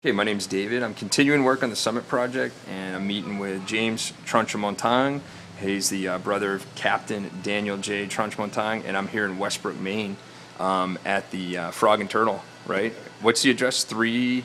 Okay, my name's David. I'm continuing work on the Summit project, and I'm meeting with James Tranchemontange. He's the brother of Captain Daniel J. Tranchemontange, and I'm here in Westbrook, Maine, at the Frog and Turtle, right? What's the address? 3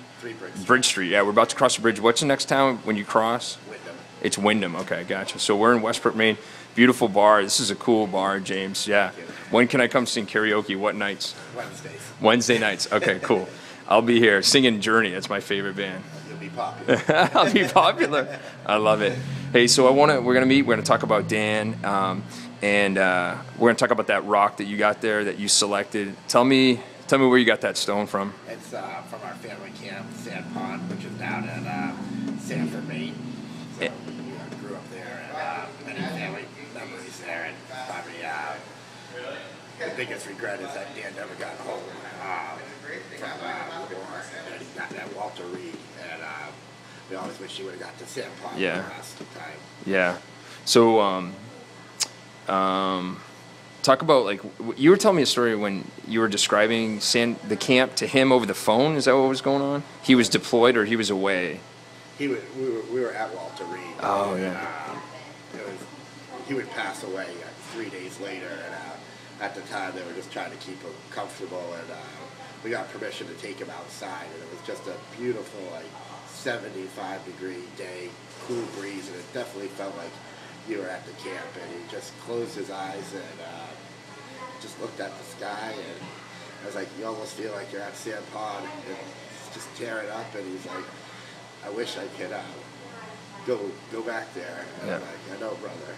Bridge Street. Yeah, we're about to cross the bridge. What's the next town when you cross? Wyndham. It's Wyndham. Okay, gotcha. So we're in Westbrook, Maine. Beautiful bar. This is a cool bar, James. Yeah. When can I come sing karaoke? What nights? Wednesdays. Wednesday nights. Okay, cool. I'll be here singing Journey. That's my favorite band. You'll be popular. I'll be popular. I love it. Hey, so we're gonna meet. We're gonna talk about Dan, and we're gonna talk about that rock that you got there that you selected. Tell me where you got that stone from. It's from our family camp, Sand Pond, which is down in Sanford, Maine. So we grew up there, and many family memories there. And probably the biggest regret is that Dan never got home from the war. And he got that Walter Reed, and we always wish he would have got to Sand Pond Yeah. the last time. Yeah. So talk about, like, you were telling me a story when you were describing the camp to him over the phone. Is that what was going on? He was deployed or he was away? We were at Walter Reed. Oh, and, yeah. He would pass away 3 days later, and at the time they were just trying to keep him comfortable, and we got permission to take him outside, and it was just a beautiful, like, 75-degree day, cool breeze, and it definitely felt like you were at the camp. And he just closed his eyes and just looked at the sky, and I was like, you almost feel like you're at Sand Pond, and just tearing up, and he's like, I wish I could go back there. And I'm like, I know, brother.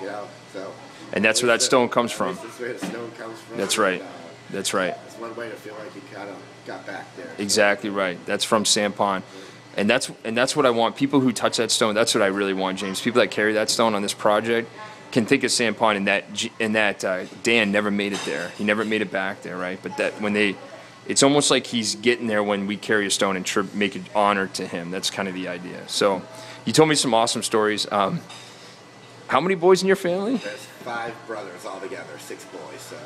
You know, so. And that's where that stone comes from. That's where the stone comes from. That's right. That's right. It's one way to feel like you kind of got back there. Exactly right. That's from Sand Pond. And that's what I want. People who touch that stone, that's what I really want, James. People that carry that stone on this project can think of Sand Pond, and that Dan never made it there. He never made it back there, right? But that it's almost like he's getting there when we carry a stone and make an honor to him. That's kind of the idea. So you told me some awesome stories. How many boys in your family? There's 5 brothers altogether, 6 boys. So.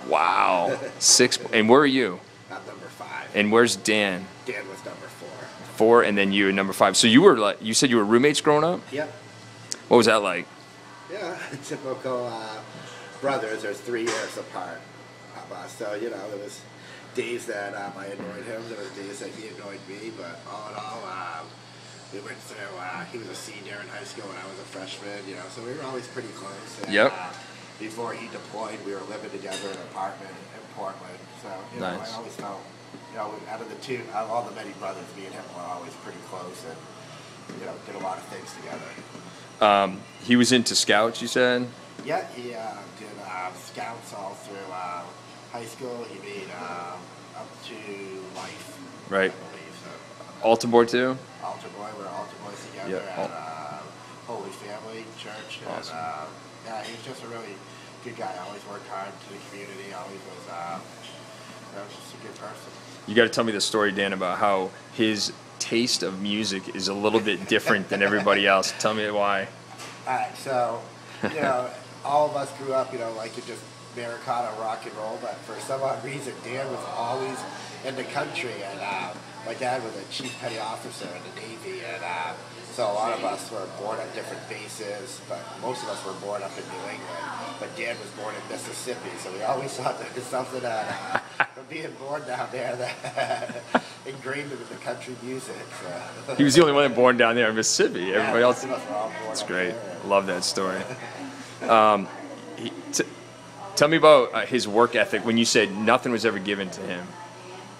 Wow. 6. And where are you? I'm number 5. And where's Dan? Dan was number 4. 4, and then you number 5. So you said you were roommates growing up? Yep. What was that like? Yeah, typical brothers. There's 3 years apart of us. So, there was days that I annoyed him. There was days that he annoyed me. But all in all, we went through, he was a senior in high school and I was a freshman, so we were always pretty close. And, Yep. Before he deployed, we were living together in an apartment in Portland. So, Nice. I always felt, out of all the many brothers, me and him were always pretty close and, did a lot of things together. He was into scouts, you said? Yeah, he did scouts all through high school. He made up to life, Right. I believe. So. Altar boy too? Altar boy, we're altar boys together Yeah. at Holy Family Church. Awesome. And, yeah, he was just a really good guy. Always worked hard to the community. Always was just a good person. You got to tell me the story, Dan, about how his taste of music is a little bit different than everybody else. Tell me why. All right, so, all of us grew up, like just Americana rock and roll, but for some odd reason, Dan was always in the country, and my dad was a chief petty officer in the Navy, and so a lot of us were born at different bases, but most of us were born up in New England, but Dan was born in Mississippi, so we always thought there was something that, from being born down there, that ingrained into the country music. So. He was the only one born down there in Mississippi. Everybody else. Most of us were all born That's up great. there. Love that story. Tell me about his work ethic when you said nothing was ever given to him.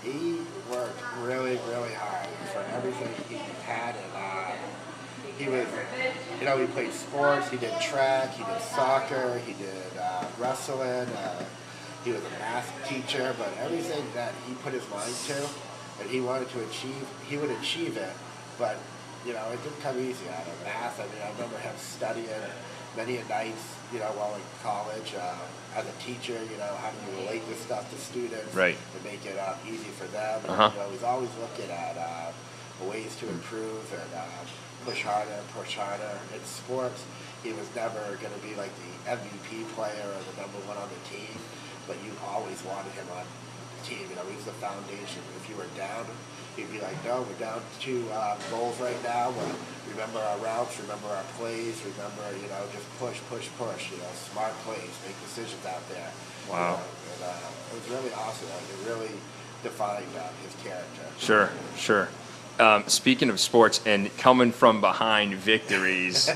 He worked really, really hard for everything he had, and he was, he played sports, he did track, he did soccer, he did wrestling, he was a math teacher, but everything that he put his mind to and he wanted to achieve, he would achieve it, but, it didn't come easy out of math. I mean, I remember him studying many nights, while in college, as a teacher, how do you relate this stuff to students, Right. to make it easy for them. Uh-huh. And, he's always looking at ways to improve and push harder. In sports, he was never going to be like the MVP player or the #1 on the team, but you always wanted him on the team. He's the foundation. If you were down, he'd be like, no, we're down 2 goals right now. But remember our routes, remember our plays, remember, you know, just push, push, push. You know, smart plays, make decisions out there. Wow. You know, and it was really awesome. Like, it really defined his character. Sure, sure. Speaking of sports and coming from behind victories,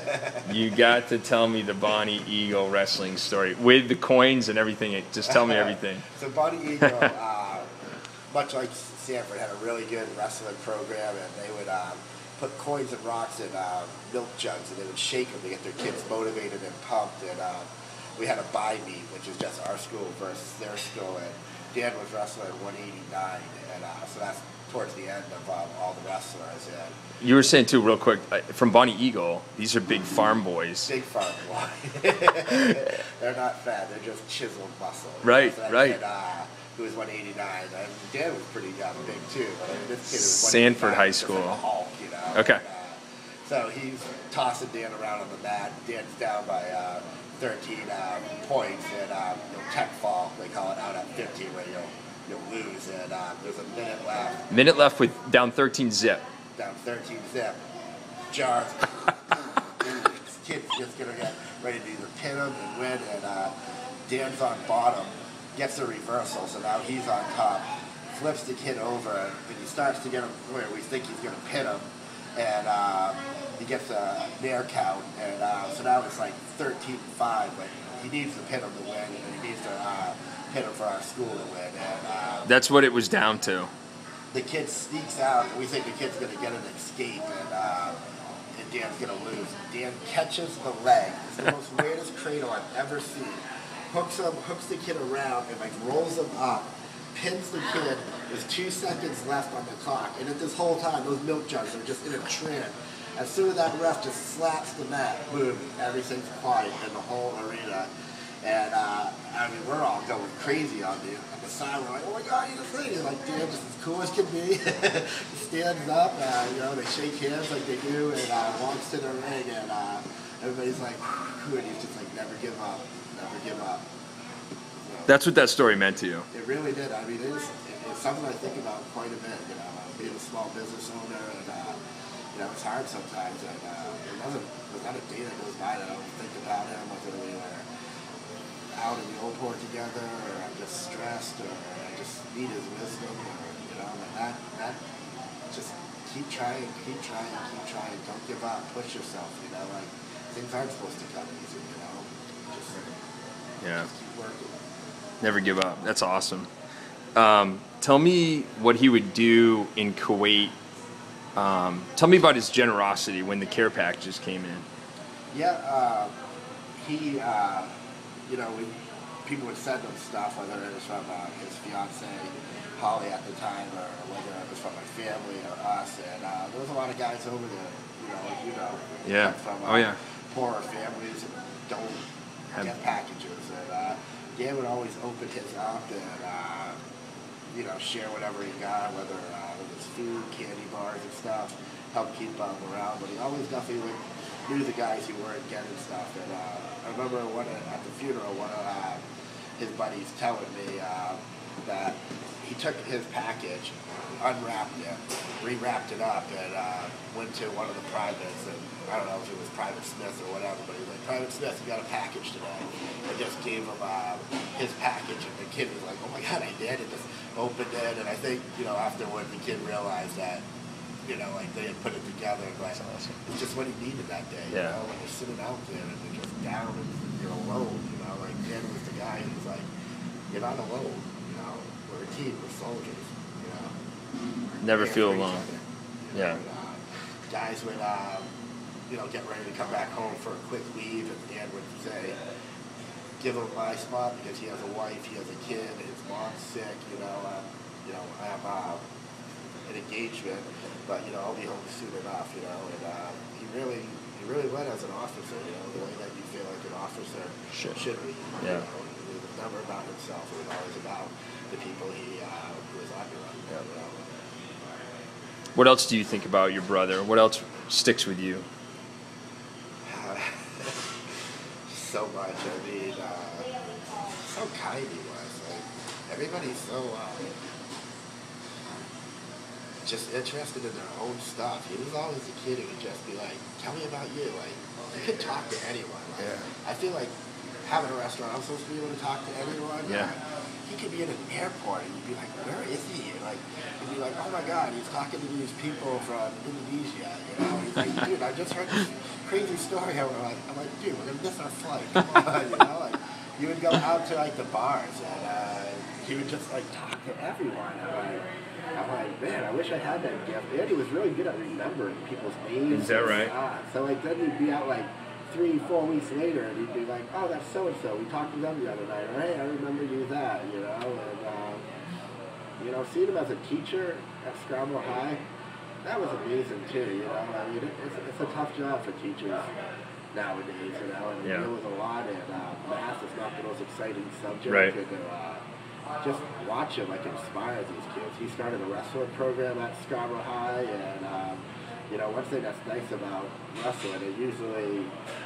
you got to tell me the Bonnie Eagle wrestling story with the coins and everything. Just tell me everything. So Bonnie Eagle, much like Sanford, had a really good wrestling program, and they would put coins and rocks in milk jugs, and they would shake them to get their kids motivated and pumped. And we had a bye meet, which is just our school versus their school, and Dan was wrestling 189, and so that's towards the end of all the wrestlers. And You were saying too, real quick, from Bonnie Eagle, these are big farm boys. big farm boy. They're not fat, they're just chiseled muscle. Right, so that right. Kid, who was 189, and Dan was pretty big too. But this kid was Sanford 185, High just School. like a Hulk, you know. Okay. And, so he's tossing Dan around on the mat. Dan's down by 13 points, and tech fall, they call it, out at 15, where you'll lose, and there's a minute left. Minute left with down 13 zip. Down 13 zip. Jars. This kid's just going to get ready to either pin him and win, and Dan's on bottom, gets a reversal, so now he's on top, flips the kid over, and he starts to get him where we think he's going to pin him, and he gets a nair count, and so now it's like 13-5, but he needs to pin him to win, and he needs to pin him for our school to win. And That's what it was down to. the kid sneaks out, and we think the kid's going to get an escape, and Dan's going to lose. Dan catches the leg. It's the most weirdest cradle I've ever seen. Hooks the kid around, and like rolls him up, pins the kid. There's 2 seconds left on the clock, and at this whole time, those milk jugs are just in a trend. As soon as that ref just slaps the mat, boom, everything's quiet in the whole arena. And I mean, we're all going crazy on the side. We're like, oh my God, he's a thing. And like, Dan, just as cool as can be, he stands up. You know, they shake hands like they do, and walks to the ring, and everybody's like, whew, and he's just like, never give up, never give up. So, That's what that story meant to you. it really did. I mean, it's something I think about quite a bit. You know, being a small business owner, and you know, it's hard sometimes. And there's not a day that goes by that I don't think about him, whether we were out in the old port together, or I'm just stressed, or I just need his wisdom, or you know, and that just keep trying, don't give up, push yourself. You know, like things aren't supposed to come easy. You know, just keep working. Never give up. That's awesome. Tell me what he would do in Kuwait. Tell me about his generosity when the care packages came in. Yeah, he, you know, people would send him stuff, whether it was from his fiance, Holly, at the time, or whether it was from my family or us. And there was a lot of guys over there, you know, Yeah. come from poorer families and don't get packages. And Dan would always open his up and, you know, share whatever he got, whether it was food, candy bars and stuff, help keep them around. But he always definitely knew the guys who weren't getting stuff. And I remember at the funeral, one of his buddies telling me that he took his package, unwrapped it, rewrapped it up, and went to one of the privates, and I don't know if it was Private Smith or whatever, but he was like, Private Smith, you got a package today. And just gave him his package, and the kid was like, oh my God, I did, and just opened it. And I think, you know, afterward, the kid realized that, you know, like they had put it together, but awesome. it's just what he needed that day, you know, when you're sitting out there and you're just down and you're alone, you know, like Dan was the guy who's like, you're not alone, you know, we're a team, we're soldiers, you know. Never We're feel for each alone. other, you Yeah. know, and, guys would, you know, get ready to come back home for a quick leave, and Dan would say, give him my spot because he has a wife, he has a kid, his mom's sick, you know, I have an engagement, but you know, I'll be home soon enough, you know, and he really went as an officer, you know, the way that you feel like an officer should be. Yeah. You know, it was never about himself, it was always about the people he was under. Yeah. You know. What else do you think about your brother? What else sticks with you? So much. I mean, so kind he was. Like, everybody's so just interested in their own stuff. He was always a kid who would just be like, tell me about you. Like, you could talk to anyone. Like, I feel like having a restaurant, I'm supposed to be able to talk to anyone. Yeah. He could be in an airport and you'd be like, where is he? And like, you'd be like, oh my God, he's talking to these people from Indonesia. You know, he's like, dude, I just heard this crazy story. I'm like, dude, we're gonna miss our flight. Come on, you know, like, you would go out to like the bars and he would just like talk to everyone. I'm like, man, I wish I had that gift. And he was really good at remembering people's names. Is that right? So like then he'd be out like 3-4 weeks later and he'd be like, oh, that's so and so. We talked to them the other night. Or, hey, I remember you that, you know. And you know, seeing him as a teacher at Scramble High, that was amazing too. You know, I mean, it's a tough job for teachers nowadays. You know, and there was a lot, and math is not the most exciting subject. Right. And, just watch him like inspire these kids. He started a wrestling program at Scarborough High, and you know, one thing that's nice about wrestling, it usually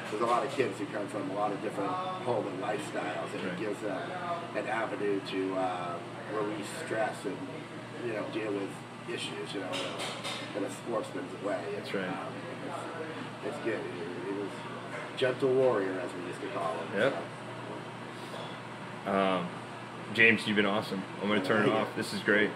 there's a lot of kids who come from a lot of different home and lifestyles, and it gives them an avenue to release stress and, you know, deal with issues, you know, in a sportsman's way. That's right. It's good. He was gentle warrior, as we used to call him. Yep. So. James, you've been awesome. I'm going to turn it off. This is great.